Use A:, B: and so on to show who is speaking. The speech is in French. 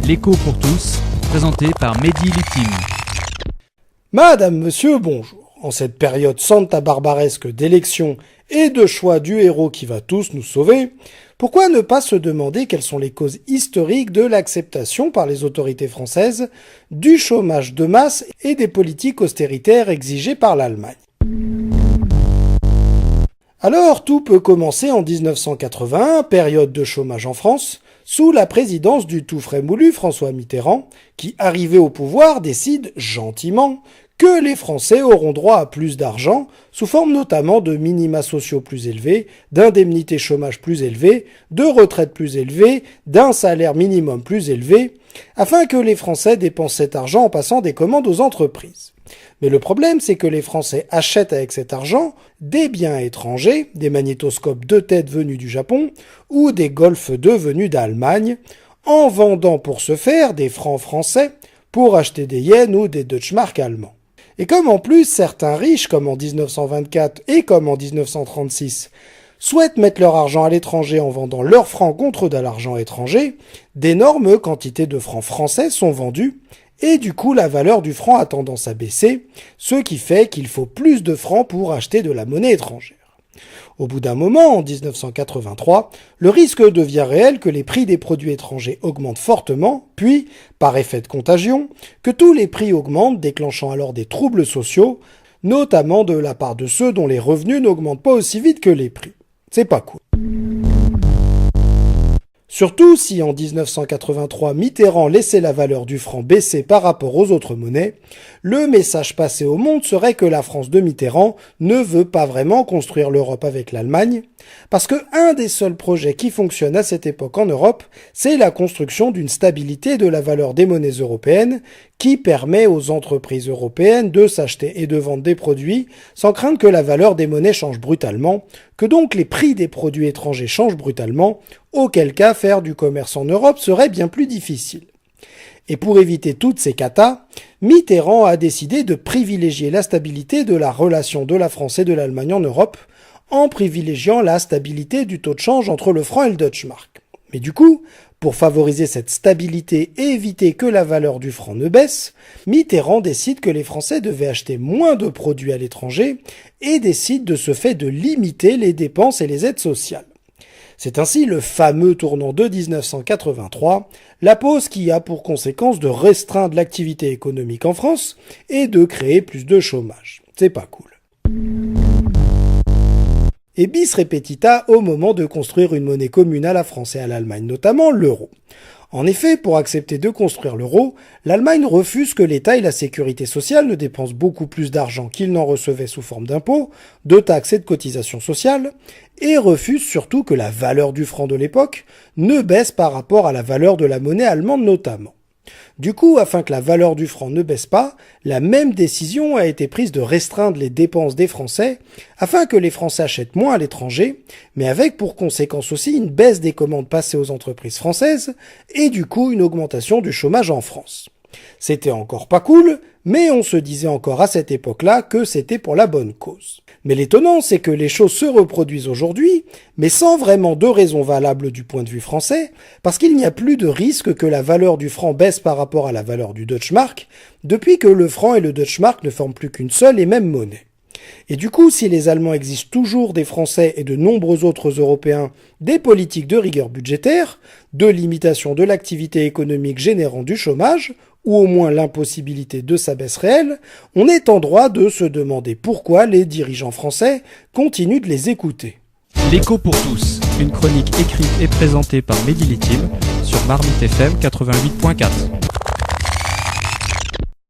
A: L'écho pour tous, présenté par Mehdi Lutin.
B: Madame, monsieur, bonjour. En cette période santa barbaresque d'élections et de choix du héros qui va tous nous sauver, pourquoi ne pas se demander quelles sont les causes historiques de l'acceptation par les autorités françaises du chômage de masse et des politiques austéritaires exigées par l'Allemagne? Alors, tout peut commencer en 1981, période de chômage en France, sous la présidence du tout frais moulu François Mitterrand, qui, arrivé au pouvoir, décide gentiment que les Français auront droit à plus d'argent, sous forme notamment de minima sociaux plus élevés, d'indemnités chômage plus élevées, de retraites plus élevées, d'un salaire minimum plus élevé, afin que les Français dépensent cet argent en passant des commandes aux entreprises. Mais le problème, c'est que les Français achètent avec cet argent des biens étrangers, des magnétoscopes de tête venus du Japon ou des Golf 2 venus d'Allemagne, en vendant pour ce faire des francs français pour acheter des yens ou des Deutschmark allemands. Et comme en plus certains riches, comme en 1924 et comme en 1936, souhaitent mettre leur argent à l'étranger en vendant leurs francs contre de l'argent étranger, d'énormes quantités de francs français sont vendus, et du coup la valeur du franc a tendance à baisser, ce qui fait qu'il faut plus de francs pour acheter de la monnaie étrangère. Au bout d'un moment, en 1983, le risque devient réel que les prix des produits étrangers augmentent fortement, puis, par effet de contagion, que tous les prix augmentent, déclenchant alors des troubles sociaux, notamment de la part de ceux dont les revenus n'augmentent pas aussi vite que les prix. C'est pas cool. Surtout si en 1983 Mitterrand laissait la valeur du franc baisser par rapport aux autres monnaies, le message passé au monde serait que la France de Mitterrand ne veut pas vraiment construire l'Europe avec l'Allemagne, parce que un des seuls projets qui fonctionne à cette époque en Europe, c'est la construction d'une stabilité de la valeur des monnaies européennes qui permet aux entreprises européennes de s'acheter et de vendre des produits sans craindre que la valeur des monnaies change brutalement, que donc les prix des produits étrangers changent brutalement, auquel cas faire du commerce en Europe serait bien plus difficile. Et pour éviter toutes ces catas, Mitterrand a décidé de privilégier la stabilité de la relation de la France et de l'Allemagne en Europe, en privilégiant la stabilité du taux de change entre le franc et le Deutschmark. Mais du coup, pour favoriser cette stabilité et éviter que la valeur du franc ne baisse, Mitterrand décide que les Français devaient acheter moins de produits à l'étranger et décide de ce fait de limiter les dépenses et les aides sociales. C'est ainsi le fameux tournant de 1983, la pause qui a pour conséquence de restreindre l'activité économique en France et de créer plus de chômage. C'est pas cool. Et bis repetita au moment de construire une monnaie commune à la France et à l'Allemagne, notamment l'euro. En effet, pour accepter de construire l'euro, l'Allemagne refuse que l'État et la sécurité sociale ne dépensent beaucoup plus d'argent qu'ils n'en recevaient sous forme d'impôts, de taxes et de cotisations sociales, et refuse surtout que la valeur du franc de l'époque ne baisse par rapport à la valeur de la monnaie allemande notamment. Du coup, afin que la valeur du franc ne baisse pas, la même décision a été prise de restreindre les dépenses des Français afin que les Français achètent moins à l'étranger, mais avec pour conséquence aussi une baisse des commandes passées aux entreprises françaises et du coup une augmentation du chômage en France. C'était encore pas cool, mais on se disait encore à cette époque-là que c'était pour la bonne cause. Mais l'étonnant, c'est que les choses se reproduisent aujourd'hui, mais sans vraiment de raison valable du point de vue français, parce qu'il n'y a plus de risque que la valeur du franc baisse par rapport à la valeur du Deutschmark, depuis que le franc et le Deutschmark ne forment plus qu'une seule et même monnaie. Et du coup, si les Allemands exigent toujours des Français et de nombreux autres Européens des politiques de rigueur budgétaire, de limitation de l'activité économique générant du chômage, ou au moins l'impossibilité de sa baisse réelle, on est en droit de se demander pourquoi les dirigeants français continuent de les écouter.
A: L'écho pour tous, une chronique écrite et présentée par Mehdi Lutin sur Marmite FM 88.4.